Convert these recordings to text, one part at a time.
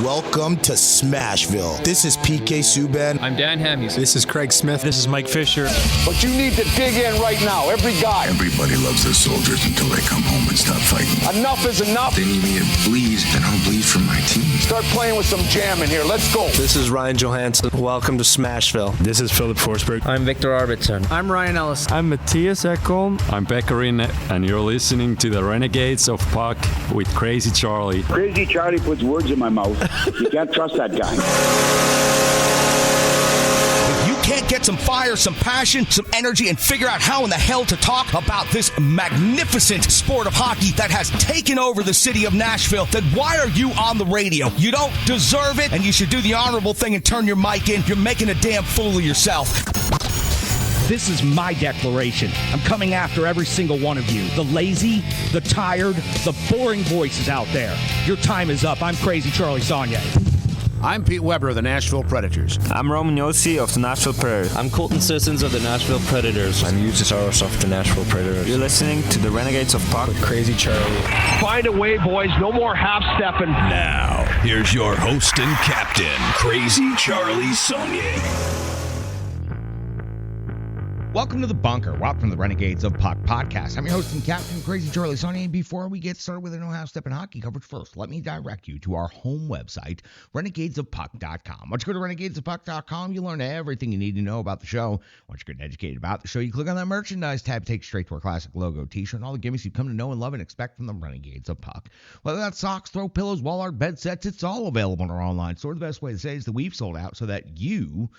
Welcome to Smashville. This is PK Subban. I'm Dan Hamhuis. This is Craig Smith. This is Mike Fisher. But you need to dig in right now, every guy. Everybody loves their soldiers until they come home and stop fighting. Enough is enough. They need me to bleed, and I'll bleed for my team. Start playing with some jam in here. Let's go. This is Ryan Johansson. Welcome to Smashville. This is Philip Forsberg. I'm Victor Arvidsson. I'm Ryan Ellis. I'm Matthias Ekholm. I'm Beckerin, and you're listening to the Renegades of Puck with Crazy Charlie. Crazy Charlie puts words in my mouth. You can't trust that guy. If you can't get some fire, some passion, some energy, and figure out how in the hell to talk about this magnificent sport of hockey that has taken over the city of Nashville, then why are you on the radio? You don't deserve it, and you should do the honorable thing and turn your mic in. You're making a damn fool of yourself. This is my declaration. I'm coming after every single one of you. The lazy, the tired, the boring voices out there. Your time is up. I'm Crazy Charlie Saunier. I'm Pete Weber of the Nashville Predators. I'm Roman Yossi of the Nashville Predators. I'm Colton Sissons of the Nashville Predators. I'm Eustace of the Nashville Predators. You're listening to the Renegades of Puck with Crazy Charlie. Find a way, boys. No more half-stepping. Now, here's your host and captain, Crazy Charlie Saunier. Welcome to The Bunker, Rob from the Renegades of Puck podcast. I'm your host and captain, Crazy Charlie Saunier. And before we get started with the No Half Step in hockey coverage, first, let me direct you to our home website, renegadesofpuck.com. Once you go to renegadesofpuck.com, you learn everything you need to know about the show. Once you're getting educated about the show, you click on that merchandise tab, take you straight to our classic logo t-shirt, and all the gimmicks you come to know and love and expect from the Renegades of Puck. Whether that's socks, throw pillows, wall art, bed sets, it's all available on our online store. The best way to say is that we've sold out so that you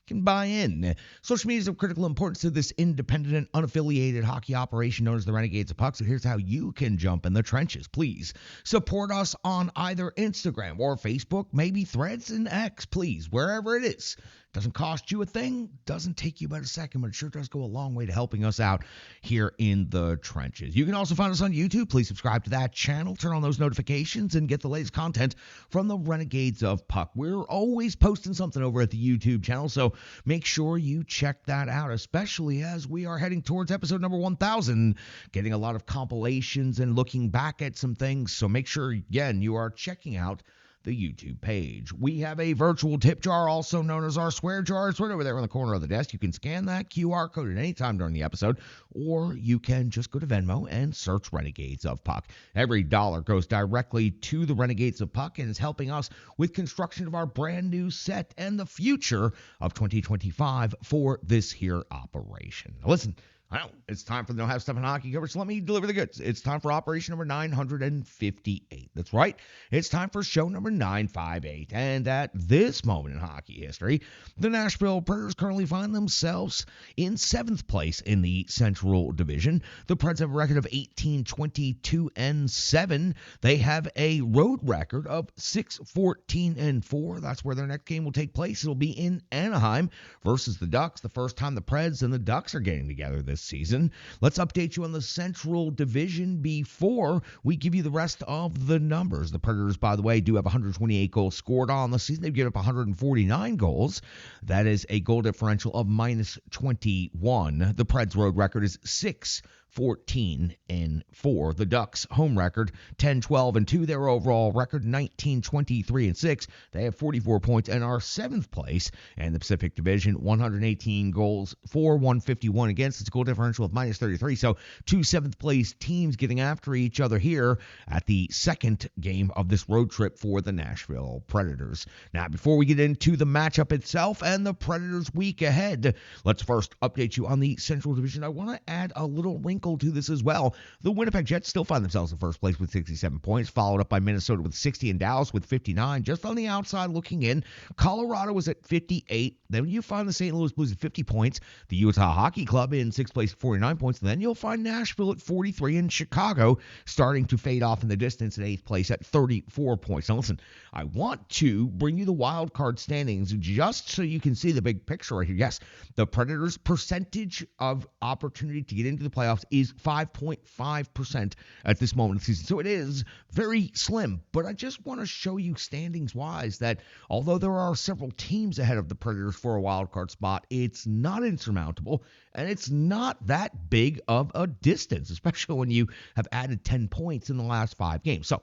can buy in. Social media is of critical importance to this independent and unaffiliated hockey operation known as the Renegades of Puck. So here's how you can jump in the trenches. Please support us on either Instagram or Facebook, maybe Threads and X, please, wherever it is. Doesn't cost you a thing, doesn't take you about a second, but it sure does go a long way to helping us out here in the trenches. You can also find us on YouTube. Please subscribe to that channel, turn on those notifications, and get the latest content from the Renegades of Puck. We're always posting something over at the YouTube channel, so make sure you check that out, especially as we are heading towards episode number 1,000, getting a lot of compilations and looking back at some things. So make sure, again, you are checking out the YouTube page. We have a virtual tip jar, also known as our swear jar. It's right over there in the corner of the desk. You can scan that QR code at any time during the episode, or you can just go to Venmo and search Renegades of Puck. Every dollar goes directly to the Renegades of Puck and is helping us with construction of our brand new set and the future of 2025 for this here operation. Now listen, well, it's time for the No Half Step in hockey coverage, so let me deliver the goods. It's time for operation number 958. That's right. It's time for show number 958. And at this moment in hockey history, the Nashville Predators currently find themselves in 7th place in the Central Division. The Preds have a record of 18-22-7. They have a road record of 6-14-4. That's where their next game will take place. It'll be in Anaheim versus the Ducks, the first time the Preds and the Ducks are getting together this season. Let's update you on the Central Division before we give you the rest of the numbers. The Predators, by the way, do have 128 goals scored on the season. They've given up 149 goals. That is a goal differential of -21. The Preds' road record is 6-14-4. The Ducks' home record 10-12-2. Their overall record 19-23-6. They have 44 points and are 7th place in the Pacific Division. 118 goals for, 151 against. It's a goal differential of -33. So two 7th place teams getting after each other here at the second game of this road trip for the Nashville Predators. Now, before we get into the matchup itself and the Predators week ahead, let's first update you on the Central Division. I want to add a little wrinkle to this as well. The Winnipeg Jets still find themselves in first place with 67 points, followed up by Minnesota with 60 and Dallas with 59. Just on the outside looking in, Colorado was at 58. Then you find the St. Louis Blues at 50 points, the Utah Hockey Club in 6th place at 49 points. And then you'll find Nashville at 43 and Chicago starting to fade off in the distance at 8th place at 34 points. Now listen, I want to bring you the wild card standings just so you can see the big picture right here. Yes, the Predators' percentage of opportunity to get into the playoffs is 5.5% at this moment in the season. So it is very slim. But I just want to show you standings-wise that although there are several teams ahead of the Predators for a wild card spot, it's not insurmountable, and it's not that big of a distance, especially when you have added 10 points in the last 5 games. So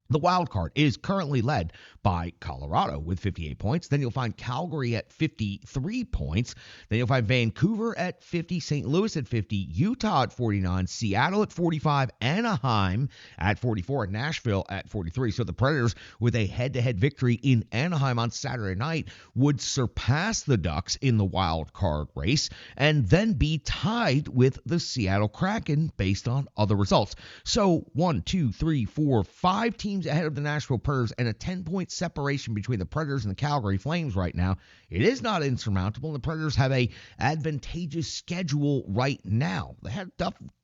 The wild card is currently led by Colorado with 58 points. Then you'll find Calgary at 53 points. Then you'll find Vancouver at 50, St. Louis at 50, Utah at 49, Seattle at 45, Anaheim at 44, and Nashville at 43. So the Predators, with a head-to-head victory in Anaheim on Saturday night, would surpass the Ducks in the wild card race and then be tied with the Seattle Kraken based on other results. So 1, 2, 3, 4, 5 teams ahead of the Nashville Predators and a 10-point separation between the Predators and the Calgary Flames right now. It is not insurmountable, and the Predators have a advantageous schedule right now. They had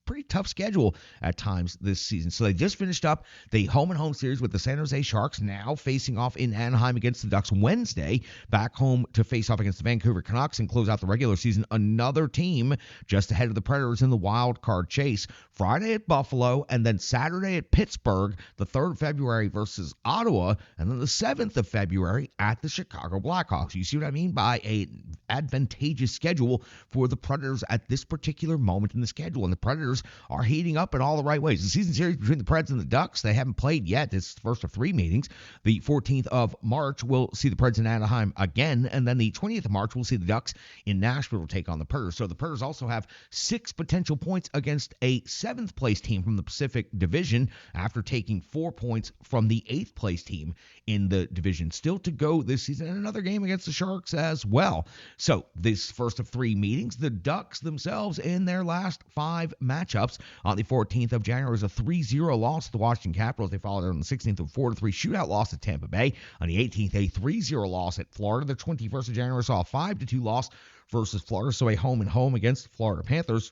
pretty tough schedule at times this season. So they just finished up the home-and-home series with the San Jose Sharks, now facing off in Anaheim against the Ducks Wednesday, back home to face off against the Vancouver Canucks and close out the regular season. Another team just ahead of the Predators in the wild card chase. Friday at Buffalo, and then Saturday at Pittsburgh, the 3rd of February versus Ottawa, and then the 7th of February at the Chicago Blackhawks. You see what I mean by an advantageous schedule for the Predators at this particular moment in the schedule. And the Predators are heating up in all the right ways. The season series between the Preds and the Ducks, they haven't played yet. This is the first of 3 meetings. The 14th of March, we'll see the Preds in Anaheim again, and then the 20th of March, we'll see the Ducks in Nashville take on the Predators. So the Predators also have 6 potential points against a 7th place team from the Pacific Division after taking 4 points from the 8th place team in the division. Still to go this season, and another game against the Sharks as well. So this first of 3 meetings, the Ducks themselves in their last 5 matchups. On the 14th of January was a 3-0 loss to the Washington Capitals. They followed it on the 16th with a 4-3 shootout loss at Tampa Bay. On the 18th, a 3-0 loss at Florida. The 21st of January saw a 5-2 loss versus Florida, so a home-and-home against the Florida Panthers.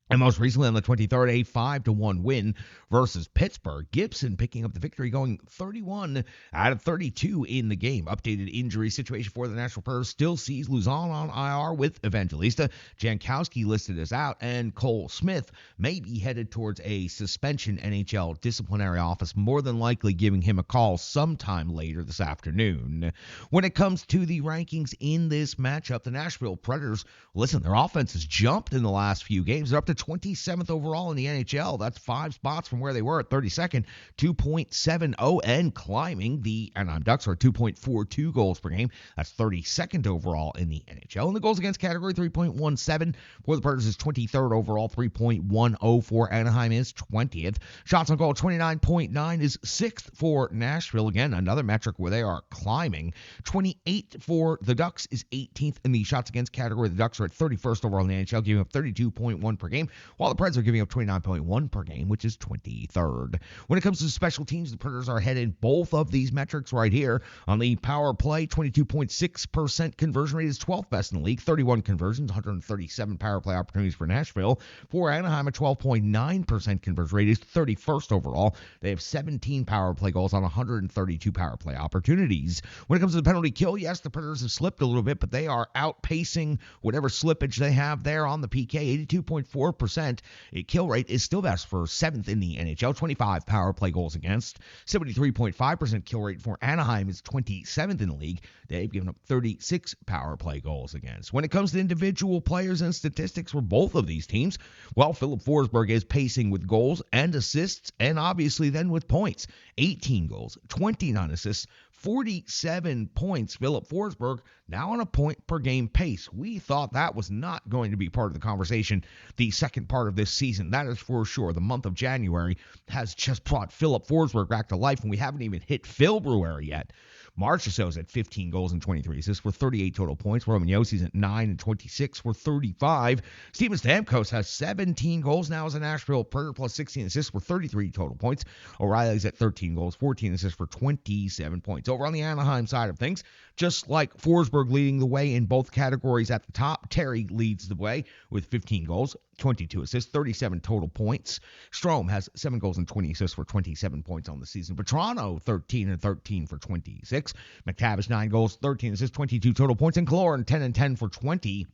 And most recently on the 23rd, a 5-1 win versus Pittsburgh. Gibson picking up the victory, going 31 out of 32 in the game. Updated injury situation for the Nashville Predators still sees Luzon on IR with Evangelista. Jankowski listed as out, and Cole Smith may be headed towards a suspension. NHL disciplinary office more than likely giving him a call sometime later this afternoon. When it comes to the rankings in this matchup, the Nashville Predators, listen, their offense has jumped in the last few games. They're up to 27th overall in the NHL. That's 5 spots from where they were at 32nd, 2.70, and climbing. The Anaheim Ducks are 2.42 goals per game. That's 32nd overall in the NHL. And the goals against category, 3.17 for the Predators is 23rd overall, 3.10 for Anaheim is 20th. Shots on goal, 29.9 is 6th for Nashville. Again, another metric where they are climbing. 28 for the Ducks is 18th in the shots against category. The Ducks are at 31st overall in the NHL, giving up 32.1 per game, while the Preds are giving up 29.1 per game, which is 23rd. When it comes to special teams, the Predators are ahead in both of these metrics right here. On the power play, 22.6% conversion rate is 12th best in the league. 31 conversions, 137 power play opportunities for Nashville. For Anaheim, a 12.9% conversion rate is 31st overall. They have 17 power play goals on 132 power play opportunities. When it comes to the penalty kill, yes, the Predators have slipped a little bit, but they are outpacing whatever slippage they have there on the PK. 82.4% kill rate is still best for 7th in the NHL. 25 power play goals against. 73.5% kill rate for Anaheim is 27th in the league. They've given up 36 power play goals against. When it comes to individual players and statistics for both of these teams, well, Philip Forsberg is pacing with goals and assists, and obviously then with points. 18 goals, 29 assists, 47 points. Philip Forsberg now on a point-per-game pace. We thought that was not going to be part of the conversation the second part of this season. That is for sure. The month of January has just brought Philip Forsberg back to life, and we haven't even hit February yet. March or so is at 15 goals and 23 assists for 38 total points. Roman Yossi's at 9 and 26 for 35. Steven Stamkos has 17 goals now as a Nashville Predator plus 16 assists for 33 total points. O'Reilly's at 13 goals, 14 assists for 27 points. Over on the Anaheim side of things, just like Forsberg leading the way in both categories at the top, Terry leads the way with 15 goals, 22 assists, 37 total points. Strome has 7 goals and 20 assists for 27 points on the season. Petrano, 13 and 13 for 26. McTavish, 9 goals, 13 assists, 22 total points. And Killorn, 10 and 10 for 20.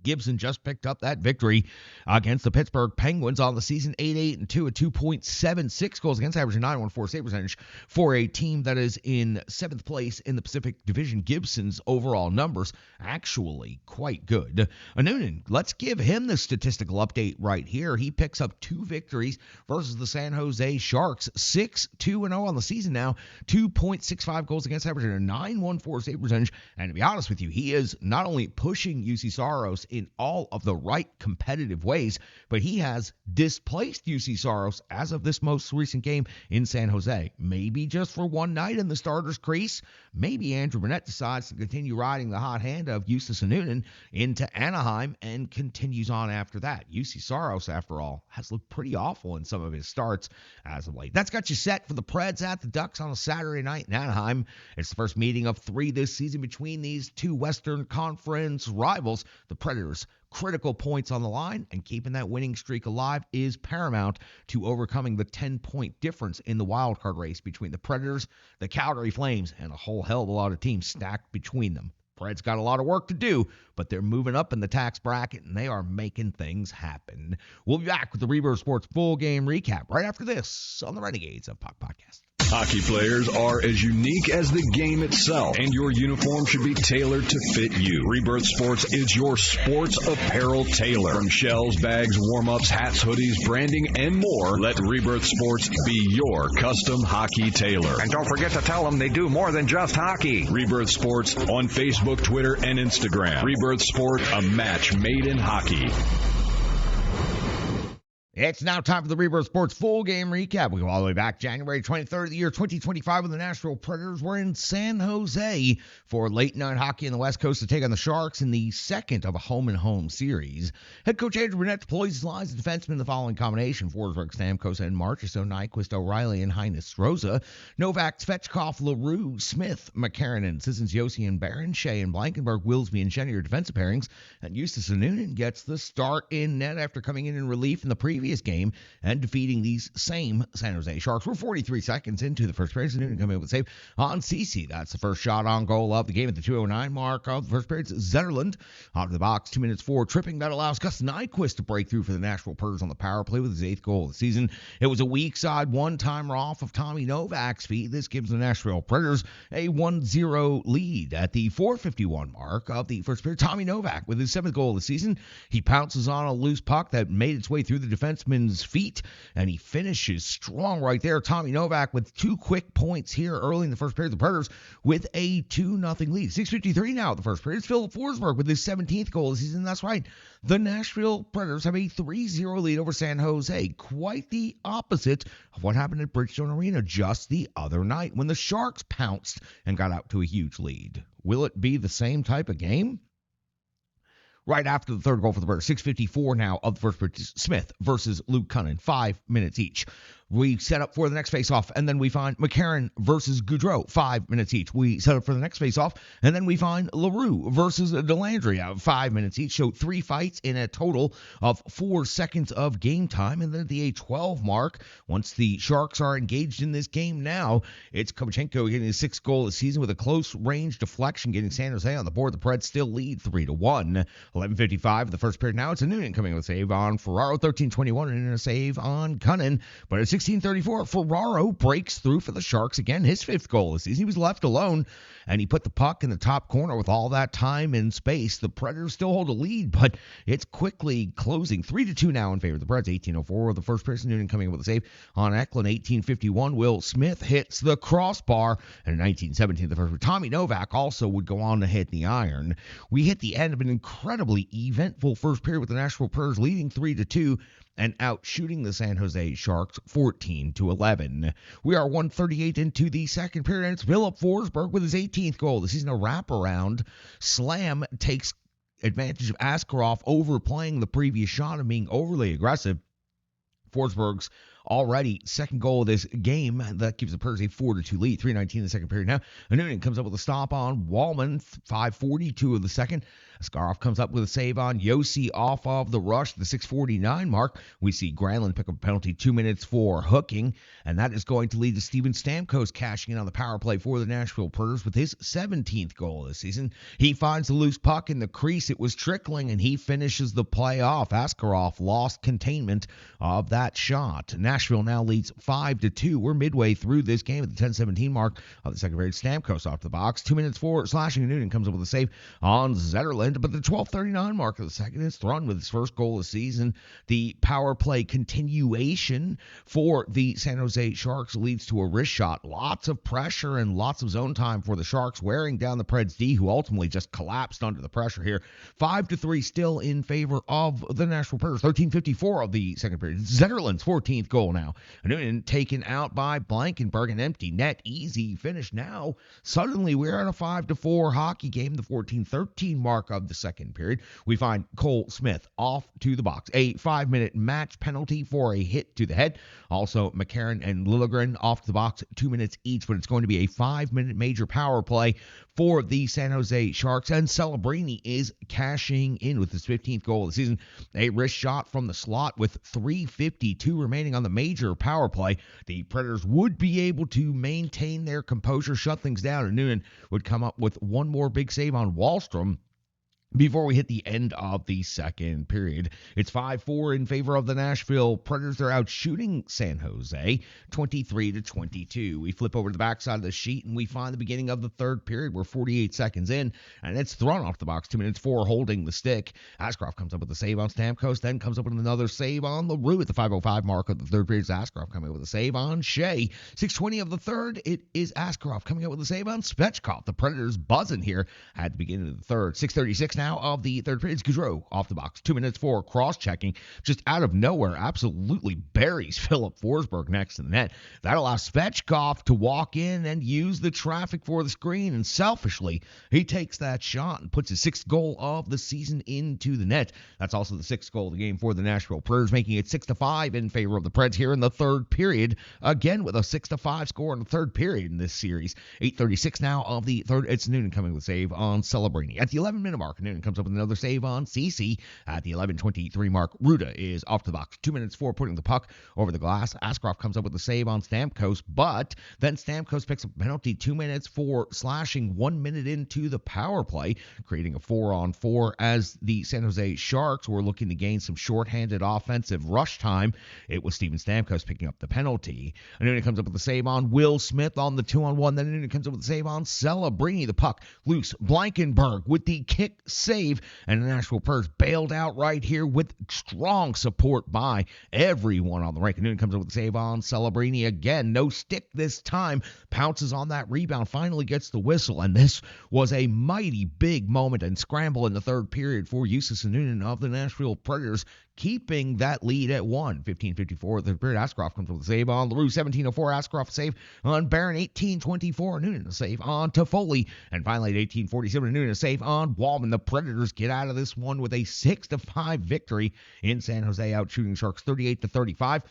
Gibson just picked up that victory against the Pittsburgh Penguins on the season, 8-8-2, a 2.76 goals against average, and 9.14 save percentage for a team that is in 7th place in the Pacific Division. Gibson's overall numbers actually quite good. Noonan, let's give him the statistical update right here. He picks up 2 victories versus the San Jose Sharks, 6-2-0 on the season now, 2.65 goals against average, and a 9.14 save percentage. And to be honest with you, he is not only pushing UC Saros in all of the right competitive ways, but he has displaced UC Saros as of this most recent game in San Jose. Maybe just for one night in the starter's crease. Maybe Andrew Burnett decides to continue riding the hot hand of Justus Noonan into Anaheim and continues on after that. UC Saros, after all, has looked pretty awful in some of his starts as of late. That's got you set for the Preds at the Ducks on a Saturday night in Anaheim. It's the first meeting of 3 this season between these 2 Western Conference rivals. The Predators, critical points on the line, and keeping that winning streak alive is paramount to overcoming the 10-point difference in the wildcard race between the Predators, the Calgary Flames, and a whole hell of a lot of teams stacked between them. Preds got a lot of work to do, but they're moving up in the tax bracket, and they are making things happen. We'll be back with the Rebirth Sports full game recap right after this on the Renegades of Puck podcast. Hockey players are as unique as the game itself, and your uniform should be tailored to fit you. Rebirth Sports is your sports apparel tailor. From shells, bags, warm-ups, hats, hoodies, branding, and more, let Rebirth Sports be your custom hockey tailor. And don't forget to tell them they do more than just hockey. Rebirth Sports on Facebook, Twitter, and Instagram. Rebirth Sport, a match made in hockey. It's now time for the Rebirth Sports full game recap. We go all the way back January 23rd of the year 2025 when the Nashville Predators were in San Jose for late night hockey on the West Coast to take on the Sharks in the second of a home-and-home series. Head coach Andrew Burnett deploys his lines of defensemen in the following combination: Forsberg, Stamkos, and Marchessault, Nyquist, O'Reilly, and Heinz Rosa, Novak, Svechkov, LaRue, Smith, McCarron, and Sissons, Yossi, and Barron, Shea, and Blankenberg, Wilsby, and Jenny are defensive pairings, and Justus Noonan gets the start in net after coming in relief in the previous game and defeating these same San Jose Sharks. We're 43 seconds into the first period. Noonan coming up with a save on Ceci. That's the first shot on goal of the game at the 2:09 mark of the first period. Zetterlund out of the box, 2 minutes forward, tripping. That allows Gus Nyquist to break through for the Nashville Predators on the power play with his 8th goal of the season. It was a weak side one-timer off of Tommy Novak's feet. This gives the Nashville Predators a 1-0 lead at the 4:51 mark of the first period. Tommy Novak with his 7th goal of the season. He pounces on a loose puck that made its way through the defenseman's feet, and he finishes strong right there. Tommy Novak with 2 quick points here early in the first period. The Predators with a 2-0 lead. 6:53 now at the first period. It's Philip Forsberg with his 17th goal of the season. That's right. The Nashville Predators have a 3-0 lead over San Jose. Quite the opposite of what happened at Bridgestone Arena just the other night when the Sharks pounced and got out to a huge lead. Will it be the same type of game? Right after the third goal for the Predators, 6:54 now of the first period. Smith versus Luke Cunnin, 5 minutes each. We set up for the next face-off, and then we find McCarron versus Goudreau, 5 minutes each. We set up for the next face-off, and then we find LaRue versus Delandria, 5 minutes each. So 3 fights in a total of 4 seconds of game time. And then at the 8:12 mark, once the Sharks are engaged in this game now, it's Kovachenko getting his 6th goal of the season with a close-range deflection, getting San Jose on the board. The Preds still lead 3-1. 11:55 the first period. Now it's a Noonan coming with a save on Ferraro, 13:21, and a save on Cunnin. But at 16:34, Ferraro breaks through for the Sharks again, his 5th goal of the season. He was left alone, and he put the puck in the top corner with all that time and space. The Predators still hold a lead, but it's quickly closing. 3-2 now in favor of the Preds. 18:04 the first period. Noonan coming with a save on Eklund. 18:51, Will Smith hits the crossbar, and in 19:17 the first period. Tommy Novak also would go on to hit the iron. We hit the end of an incredibly eventful first period with the Nashville Predators leading 3-2 and out shooting the San Jose Sharks 14-11. We are 1:38 into the second period, and it's Philip Forsberg with his 18th goal. This isn't a wraparound slam, takes advantage of Askarov overplaying the previous shot and being overly aggressive. Forsberg's already 2nd goal of this game. That gives the Predators a 4-2 lead. 3:19 in the second period now. Noonan comes up with a stop on Wallman. 5:42 of the second. Askarov comes up with a save on Yossi off of the rush, the 6:49 mark. We see Granlund pick up a penalty, 2 minutes for hooking, and that is going to lead to Steven Stamkos cashing in on the power play for the Nashville Predators with his 17th goal this season. He finds the loose puck in the crease. It was trickling, and he finishes the play off. Askarov lost containment of that shot. Nashville now leads 5-2. We're midway through this game at the 10:17 mark of the second period. Stamkos off the box. 2 minutes for slashing. Noonan comes up with a save on Zetterlund, but the 12:39 mark of the second is Thron with his first goal of the season. The power play continuation for the San Jose Sharks leads to a wrist shot. Lots of pressure and lots of zone time for the Sharks, wearing down the Preds D, who ultimately just collapsed under the pressure here. 5-3 still in favor of the Nashville Predators. 13:54 of the second period. Zetterlund's 14th goal now. Noonan taken out by Blankenberg, an empty net. Easy finish now. Suddenly we're at a 5-4 hockey game. The 14:13 mark of the second period. We find Cole Smith off to the box. A 5-minute match penalty for a hit to the head. Also, McCarron and Liljegren off to the box, 2 minutes each, but it's going to be a 5-minute major power play for the San Jose Sharks, and Celebrini is cashing in with his 15th goal of the season. A wrist shot from the slot with 3:52 remaining on the major power play. The Predators would be able to maintain their composure, shut things down, and Noonan would come up with one more big save on Wahlstrom before we hit the end of the second period. It's 5-4 in favor of the Nashville Predators. They're out shooting San Jose 23-22. We flip over to the backside of the sheet and we find the beginning of the third period. We're 48 seconds in, and it's thrown off the box. 2 minutes for holding the stick. Askarov comes up with a save on Stamkos, then comes up with another save on LaRue at the 5:05 mark of the third period. It's Askarov coming up with a save on Shea. 6:20 of the third, it is Askarov coming up with a save on Svechkov. The Predators buzzing here at the beginning of the third. 6:36 now of the third period. Gaudreau off the box. 2 minutes for cross-checking. Just out of nowhere, absolutely buries Philip Forsberg next to the net. That allows Svechkov to walk in and use the traffic for the screen, and selfishly, he takes that shot and puts his 6th goal of the season into the net. That's also the 6th goal of the game for the Nashville Predators, making it 6-5 in favor of the Preds here in the third period. Again, with a 6-5 score in the third period in this series. 8:36 now of the third. It's Noonan coming with a save on Celebrini. At the 11-minute mark, Noonan comes up with another save on Ceci. At the 11:23 mark, Ruda is off the box. 2 minutes for putting the puck over the glass. Askarov comes up with a save on Stamkos, but then Stamkos picks up a penalty. 2 minutes for slashing, 1 minute into the power play, creating a 4-on-4 as the San Jose Sharks were looking to gain some shorthanded offensive rush time. It was Steven Stamkos picking up the penalty. And then it comes up with a save on Will Smith on the 2-on-1. Then it comes up with a save on Celebrini. The puck loose. Blankenberg with the kick save, and the Nashville Predators bailed out right here with strong support by everyone on the rink. And then comes up with a save on Celebrini again. No stick this time. Pounces on that rebound. Finally gets the whistle. And this was a mighty big moment and scramble in the third period for Justus and Noonan of the Nashville Predators, keeping that lead at 1. 15:54 the period. Askarov comes with a save on LaRue. 17:04 Askarov save on Barron. 18:24 Noonan a save on Toffoli. And finally at 18:47 Noonan a save on Wallman. The Predators get out of this one with a 6-5 victory in San Jose, out shooting Sharks 38-35.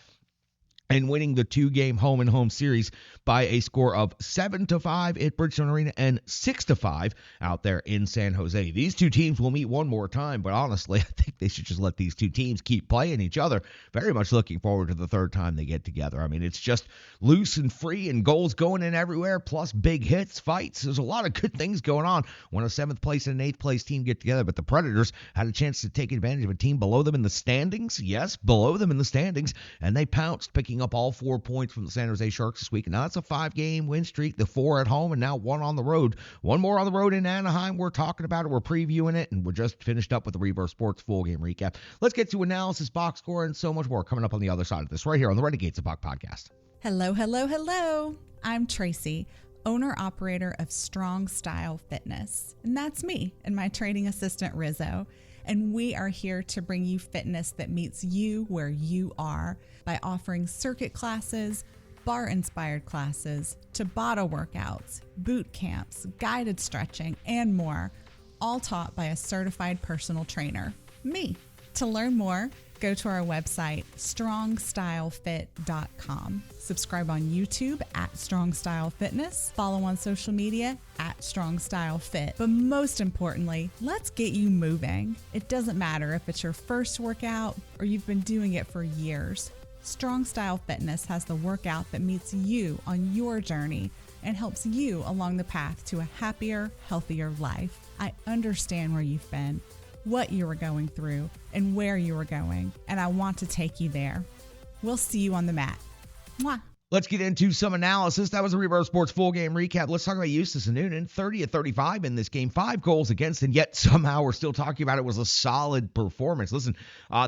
And winning the 2-game home-and-home series by a score of 7-5 at Bridgestone Arena and 6-5 out there in San Jose. These two teams will meet one more time, but honestly, I think they should just let these two teams keep playing each other. Very much looking forward to the third time they get together. I mean, it's just loose and free and goals going in everywhere, plus big hits, fights. There's a lot of good things going on when a 7th place and an 8th place team get together, but the Predators had a chance to take advantage of a team below them in the standings. Yes, below them in the standings, and they pounced, picking up all 4 points from the San Jose Sharks this week. And now it's a 5-game win streak, the 4 at home and now 1 on the road. 1 more on the road in Anaheim. We're talking about it. We're previewing it, and we're just finished up with the Rebirth Sports full game recap. Let's get to analysis, box score, and so much more coming up on the other side of this right here on the Renegades of Puck podcast. Hello, hello, hello. I'm Tracy, owner-operator of Strong Style Fitness. And that's me and my training assistant, Rizzo. And we are here to bring you fitness that meets you where you are by offering circuit classes, bar-inspired classes, Tabata workouts, boot camps, guided stretching, and more, all taught by a certified personal trainer, me. To learn more, go to our website, strongstylefit.com. Subscribe on YouTube at Strong Style Fitness. Follow on social media at Strong Style Fit. But most importantly, let's get you moving. It doesn't matter if it's your first workout or you've been doing it for years. Strong Style Fitness has the workout that meets you on your journey and helps you along the path to a happier, healthier life. I understand where you've been, what you were going through, and where you were going, and I want to take you there. We'll see you on the mat. Mwah. Let's get into some analysis. That was a Rebirth Sports full game recap. Let's talk about Justus Noonan, 30-35 in this game, 5 goals against, and yet somehow we're still talking about it was a solid performance. Listen,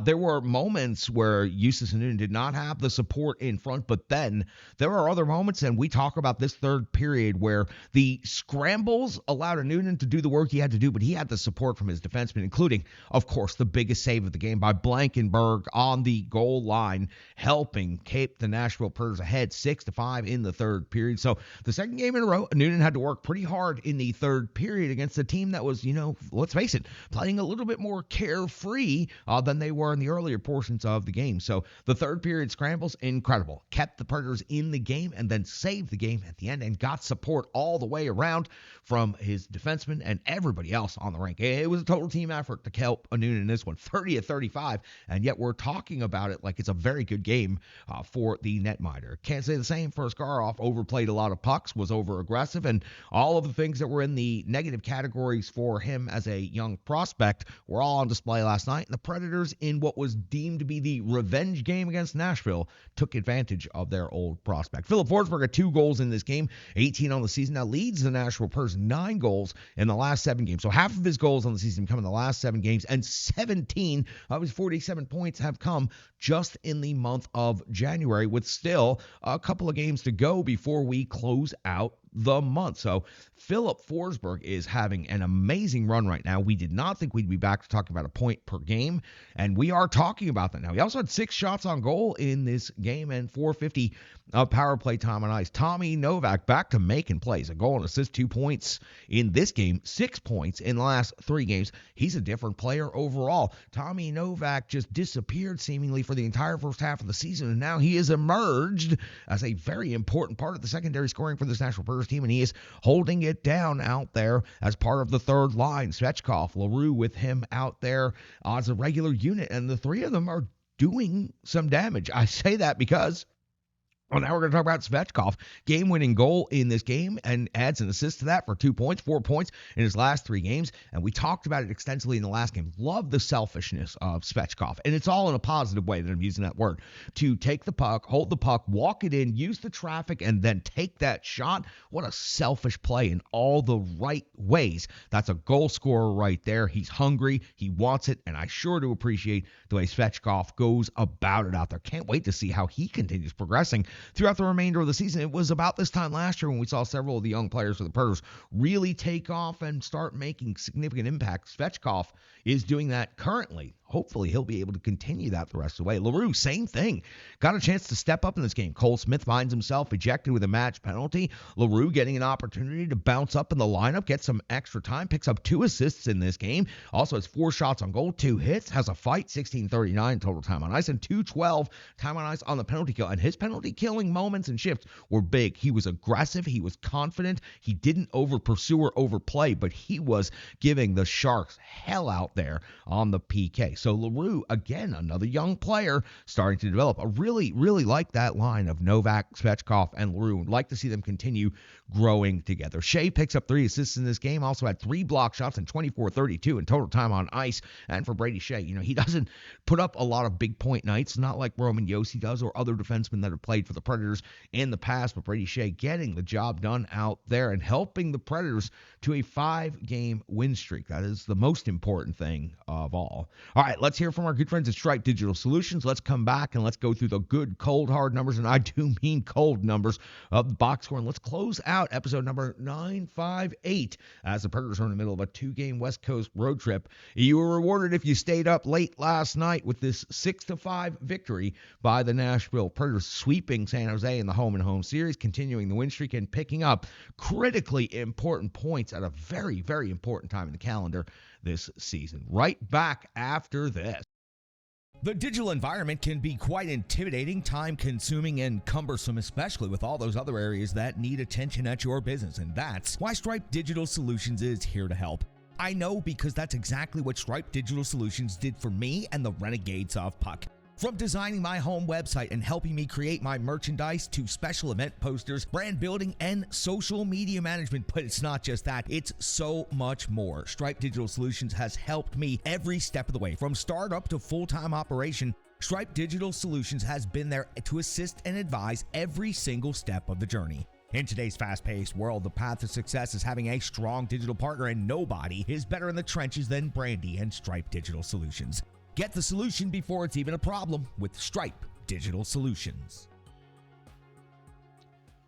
there were moments where Justus Noonan did not have the support in front, but then there are other moments, and we talk about this third period where the scrambles allowed Noonan to do the work he had to do, but he had the support from his defensemen, including, of course, the biggest save of the game by Blankenberg on the goal line, helping keep the Nashville Predators ahead 6-5 in the third period. So the second game in a row, Noonan had to work pretty hard in the third period against a team that was, let's face it, playing a little bit more carefree than they were in the earlier portions of the game. So the third period scrambles, incredible. Kept the Predators in the game and then saved the game at the end and got support all the way around from his defensemen and everybody else on the rink. It was a total team effort to help Noonan in this one, 30-35, and yet we're talking about it like it's a very good game for the netminder. Can't say the same for Skarov. Overplayed a lot of pucks, was over aggressive, and all of the things that were in the negative categories for him as a young prospect were all on display last night. And the Predators, in what was deemed to be the revenge game against Nashville, took advantage of their old prospect. Filip Forsberg had 2 goals in this game, 18 on the season. Now leads the Nashville Predators 9 goals in the last 7 games. So half of his goals on the season come in the last 7 games, and 17 of his 47 points have come just in the month of January, with still a couple of games to go before we close out the month. So Filip Forsberg is having an amazing run right now. We did not think we'd be back to talking about a point per game, and we are talking about that now. He also had 6 shots on goal in this game and 450 of power play time on ice. Tommy Novak back to making plays. A goal and assist, 2 points in this game, 6 points in the last 3 games. He's a different player overall. Tommy Novak just disappeared seemingly for the entire first half of the season, and now he has emerged as a very important part of the secondary scoring for this Nashville Predators team, and he is holding it down out there as part of the third line. Svechkov, LaRue with him out there as a regular unit, and the 3 of them are doing some damage. I say that because well, now we're going to talk about Svechkov, game-winning goal in this game, and adds an assist to that for 2 points, 4 points in his last 3 games, and we talked about it extensively in the last game. Love the selfishness of Svechkov, and it's all in a positive way that I'm using that word. To take the puck, hold the puck, walk it in, use the traffic, and then take that shot. What a selfish play in all the right ways. That's a goal scorer right there. He's hungry, he wants it, and I sure do appreciate the way Svechkov goes about it out there. Can't wait to see how he continues progressing throughout the remainder of the season. It was about this time last year when we saw several of the young players for the Predators really take off and start making significant impacts. Svechkov is doing that currently. Hopefully, he'll be able to continue that the rest of the way. LaRue, same thing. Got a chance to step up in this game. Cole Smith finds himself ejected with a match penalty. LaRue getting an opportunity to bounce up in the lineup, get some extra time, picks up 2 assists in this game. Also has 4 shots on goal, 2 hits, has a fight, 16:39 total time on ice, and 2:12 time on ice on the penalty kill. And his penalty killing moments and shifts were big. He was aggressive. He was confident. He didn't over-pursue or overplay, but he was giving the Sharks hell out there on the PK. So LaRue, again, another young player starting to develop. I really, really like that line of Novak, Svechkov, and LaRue. I'd like to see them continue growing together. Shea picks up 3 assists in this game, also had 3 block shots and 24-32 in total time on ice. And for Brady Shea, he doesn't put up a lot of big point nights, not like Roman Josi does or other defensemen that have played for the Predators in the past, but Brady Shea getting the job done out there and helping the Predators to a 5-game win streak. That is the most important thing of all. All right, let's hear from our good friends at Stripe Digital Solutions. Let's come back and let's go through the good, cold, hard numbers, and I do mean cold numbers of the box score. And let's close out episode number 958 as the Predators are in the middle of a 2-game West Coast road trip. You were rewarded if you stayed up late last night with this 6-5 victory by the Nashville Predators, sweeping San Jose in the home-and-home series, continuing the win streak and picking up critically important points at a very, very important time in the calendar this season. Right back after this. The digital environment can be quite intimidating, time-consuming, and cumbersome, especially with all those other areas that need attention at your business, and that's why Stripe Digital Solutions is here to help. I know because that's exactly what Stripe Digital Solutions did for me and the Renegades of Puck. From designing my home website and helping me create my merchandise to special event posters, brand building, and social media management. But it's not just that, it's so much more. Stripe Digital Solutions has helped me every step of the way. From startup to full-time operation, Stripe Digital Solutions has been there to assist and advise every single step of the journey. In today's fast-paced world, the path to success is having a strong digital partner, and nobody is better in the trenches than Brandy and Stripe Digital Solutions. Get the solution before it's even a problem with Stripe Digital Solutions.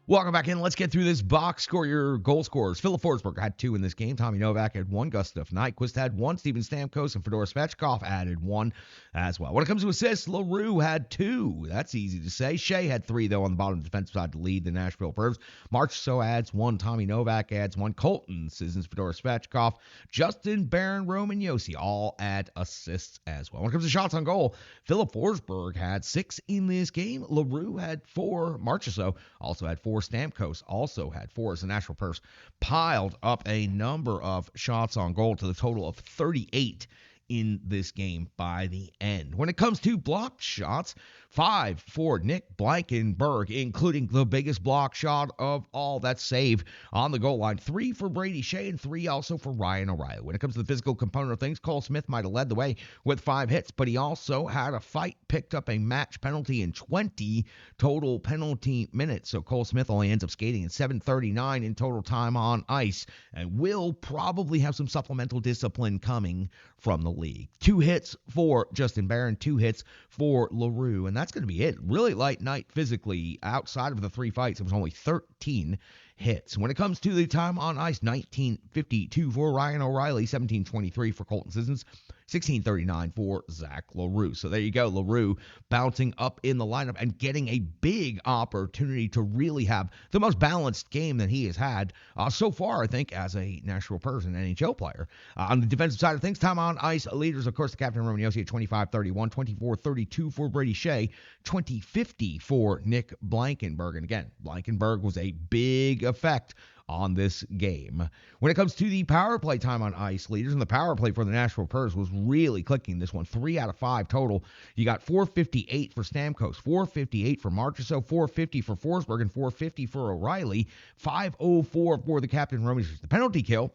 Welcome back in. Let's get through this box score. Your goal scorers. Philip Forsberg had 2 in this game. Tommy Novak had 1. Gustav Nyquist had 1. Steven Stamkos and Fedor Svechkov added 1 as well. When it comes to assists, LaRue had 2. That's easy to say. Shea had 3, though, on the bottom defensive side to lead the Nashville Preds. Marchessault adds 1. Tommy Novak adds 1. Colton Sissons, Fedor Svechkov, Justin Barron, Roman Josi all add assists as well. When it comes to shots on goal, Philip Forsberg had 6 in this game. LaRue had 4. Marchessault also had 4. Stamkos also had 4 as the Nashville Preds piled up a number of shots on goal to the total of 38 in this game by the end. When it comes to blocked shots, 5 for Nick Blankenberg, including the biggest block shot of all, that save on the goal line. 3 for Brady Shea and 3 also for Ryan O'Reilly. When it comes to the physical component of things, Cole Smith might have led the way with 5 hits, but he also had a fight, picked up a match penalty in 20 total penalty minutes. So Cole Smith only ends up skating at 7:39 in total time on ice and will probably have some supplemental discipline coming from the league. 2 hits for Justin Barron, 2 hits for LaRue, and that's going to be it. Really light night physically. Outside of the 3 fights, it was only 13 hits. When it comes to the time on ice, 19:52 for Ryan O'Reilly, 17:23 for Colton Sissons, 16:39 for Zach LaRue. So there you go, LaRue bouncing up in the lineup and getting a big opportunity to really have the most balanced game that he has had so far, I think, as a Nashville person, NHL player. On the defensive side of things, time on ice leaders, of course, the captain Roman Josi at 25-31, 24-32 for Brady Shea, 20-50 for Nick Blankenberg. And again, Blankenberg was a big effect on this game. When it comes to the power play time on ice leaders, and the power play for the Nashville Preds was really clicking this one. 3 out of 5 total. You got 458 for Stamkos, 458 for Marchessault, 450 for Forsberg, and 450 for O'Reilly, 504 for the captain Roman. The penalty kill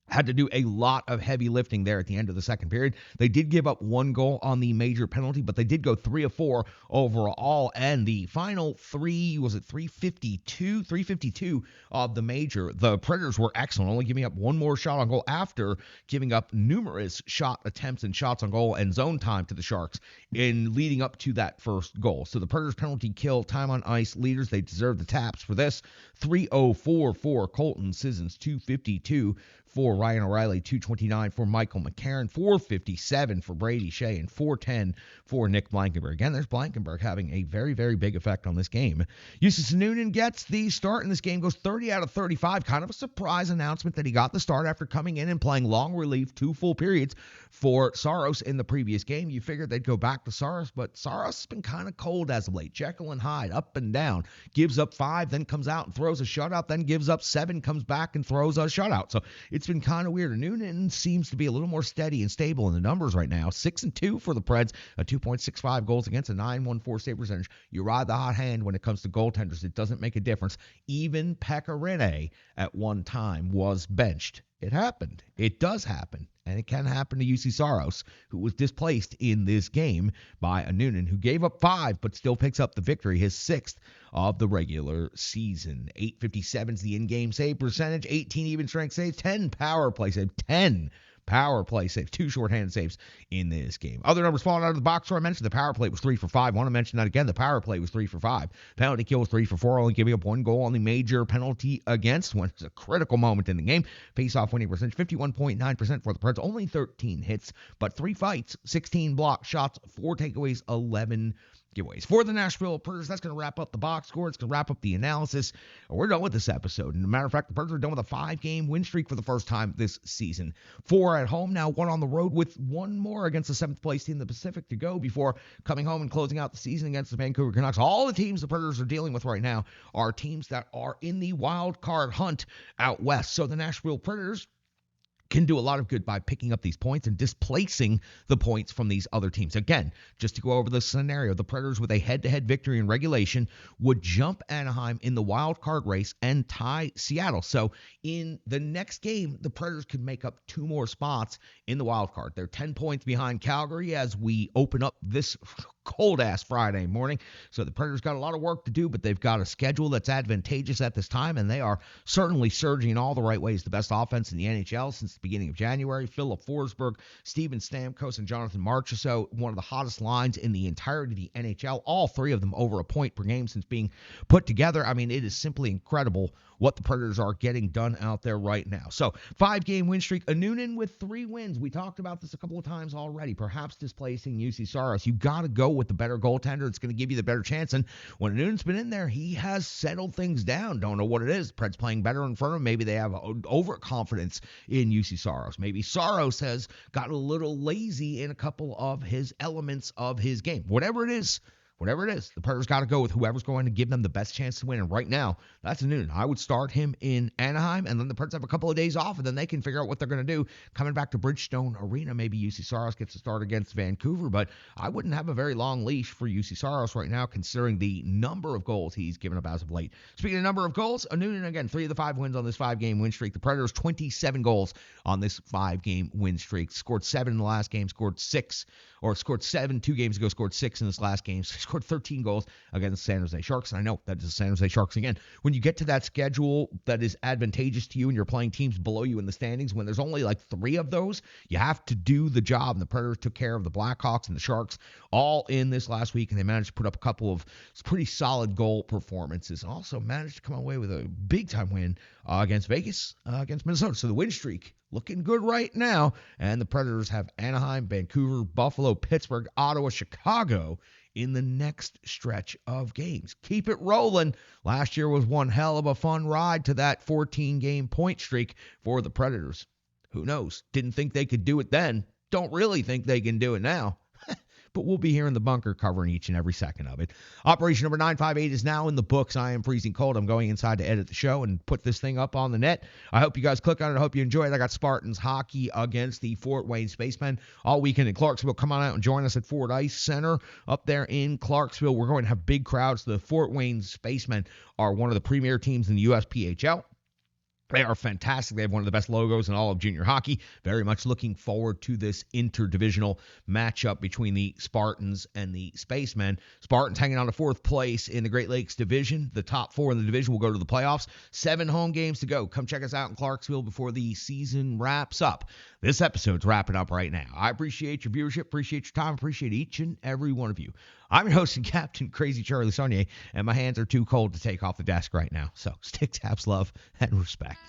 had to do a lot of heavy lifting there at the end of the second period. They did give up 1 goal on the major penalty, but they did go 3 of 4 overall. And the final 352 of the major. The Predators were excellent, only giving up 1 more shot on goal after giving up numerous shot attempts and shots on goal and zone time to the Sharks in leading up to that first goal. So the Predators penalty kill time on ice leaders, they deserve the taps for this. 304 for Colton Sissons, 252 for Ryan O'Reilly, 229 for Michael McCarron, 457 for Brady Shea, and 410 for Nick Blankenberg. Again, there's Blankenberg having a very, very big effect on this game. Justus Noonan gets the start in this game, goes 30 out of 35. Kind of a surprise announcement that he got the start after coming in and playing long relief 2 full periods for Saros in the previous game. You figured they'd go back to Saros, but Saros has been kind of cold as of late. Jekyll and Hyde, up and down. Gives up 5, then comes out and throws a shutout, then gives up 7, comes back and throws a shutout. So it's been kind of weird. Noonan seems to be a little more steady and stable in the numbers right now. 6-2 for the Preds, a 2.65 goals against, a 9.14 save percentage. You ride the hot hand when it comes to goaltenders. It doesn't make a difference. Even Pekka Rinne at one time was benched. It happened. It does happen. And it can happen to UC Saros, who was displaced in this game by a Noonan, who gave up 5 but still picks up the victory, his 6th of the regular season. 857 is the in-game save percentage, 18 even strength saves, 10 power play saves, 10 power play saves, 2 shorthanded saves in this game. Other numbers falling out of the box score I mentioned, the power play was 3 for 5. I want to mention that again. The power play was 3 for 5. Penalty kill was 3 for 4, only giving up 1 goal on the major penalty against when it's a critical moment in the game. Face-off winning percentage, 51.9% for the Preds. Only 13 hits, but 3 fights, 16 block shots, 4 takeaways, 11 giveaways. For the Nashville Predators, that's going to wrap up the box score. It's going to wrap up the analysis. We're done with this episode. And as a matter of fact, the Predators are done with a 5-game win streak for the first time this season. 4 at home, now 1 on the road, with 1 more against the 7th place team in the Pacific to go before coming home and closing out the season against the Vancouver Canucks. All the teams the Predators are dealing with right now are teams that are in the wild card hunt out west. So the Nashville Predators can do a lot of good by picking up these points and displacing the points from these other teams. Again, just to go over the scenario, the Predators with a head-to-head victory in regulation would jump Anaheim in the wild card race and tie Seattle. So in the next game, the Predators could make up 2 more spots in the wild card. They're 10 points behind Calgary as we open up this cold-ass Friday morning. So the Predators got a lot of work to do, but they've got a schedule that's advantageous at this time, and they are certainly surging in all the right ways. The best offense in the NHL since the beginning of January. Philip Forsberg, Steven Stamkos, and Jonathan Marchessault, one of the hottest lines in the entirety of the NHL. All 3 of them over a point per game since being put together. I mean, it is simply incredible what the Predators are getting done out there right now. So, 5-game win streak. Noonan with 3 wins. We talked about this a couple of times already, perhaps displacing UC Saros. You got to go with the better goaltender. It's going to give you the better chance. And when Noonan's been in there, he has settled things down. Don't know what it is. Preds playing better in front of him. Maybe they have overconfidence in UC Saros. Maybe Saros has gotten a little lazy in a couple of his elements of his game. Whatever it is, the Predators got to go with whoever's going to give them the best chance to win. And right now, that's Noonan. I would start him in Anaheim, and then the Predators have a couple of days off, and then they can figure out what they're going to do. Coming back to Bridgestone Arena, maybe UC Saros gets a start against Vancouver, but I wouldn't have a very long leash for UC Saros right now, considering the number of goals he's given up as of late. Speaking of number of goals, Noonan, again, 3 of the 5 wins on this 5-game win streak. The Predators, 27 goals on this 5-game win streak. Scored 7 in the last game, scored 7 2 games ago, scored 6 in this last game. Scored 13 goals against the San Jose Sharks. And I know that is the San Jose Sharks again. When you get to that schedule that is advantageous to you and you're playing teams below you in the standings, when there's only like 3 of those, you have to do the job. And the Predators took care of the Blackhawks and the Sharks all in this last week, and they managed to put up a couple of pretty solid goal performances. Also managed to come away with a big-time win against Vegas, against Minnesota. So the win streak looking good right now. And the Predators have Anaheim, Vancouver, Buffalo, Pittsburgh, Ottawa, Chicago in the next stretch of games. Keep it rolling. Last year was one hell of a fun ride to that 14-game point streak for the Predators. Who knows? Didn't think they could do it then. Don't really think they can do it now. But we'll be here in the bunker covering each and every second of it. Operation number 958 is now in the books. I am freezing cold. I'm going inside to edit the show and put this thing up on the net. I hope you guys click on it. I hope you enjoy it. I got Spartans hockey against the Fort Wayne Spacemen all weekend in Clarksville. Come on out and join us at Ford Ice Center up there in Clarksville. We're going to have big crowds. The Fort Wayne Spacemen are one of the premier teams in the USPHL. They are fantastic. They have one of the best logos in all of junior hockey. Very much looking forward to this interdivisional matchup between the Spartans and the Spacemen. Spartans hanging on to 4th place in the Great Lakes Division. The top 4 in the division will go to the playoffs. 7 home games to go. Come check us out in Clarksville before the season wraps up. This episode's wrapping up right now. I appreciate your viewership, appreciate your time, appreciate each and every one of you. I'm your host and Captain Crazy Charlie Saunier, and my hands are too cold to take off the desk right now. So stick taps, love, and respect.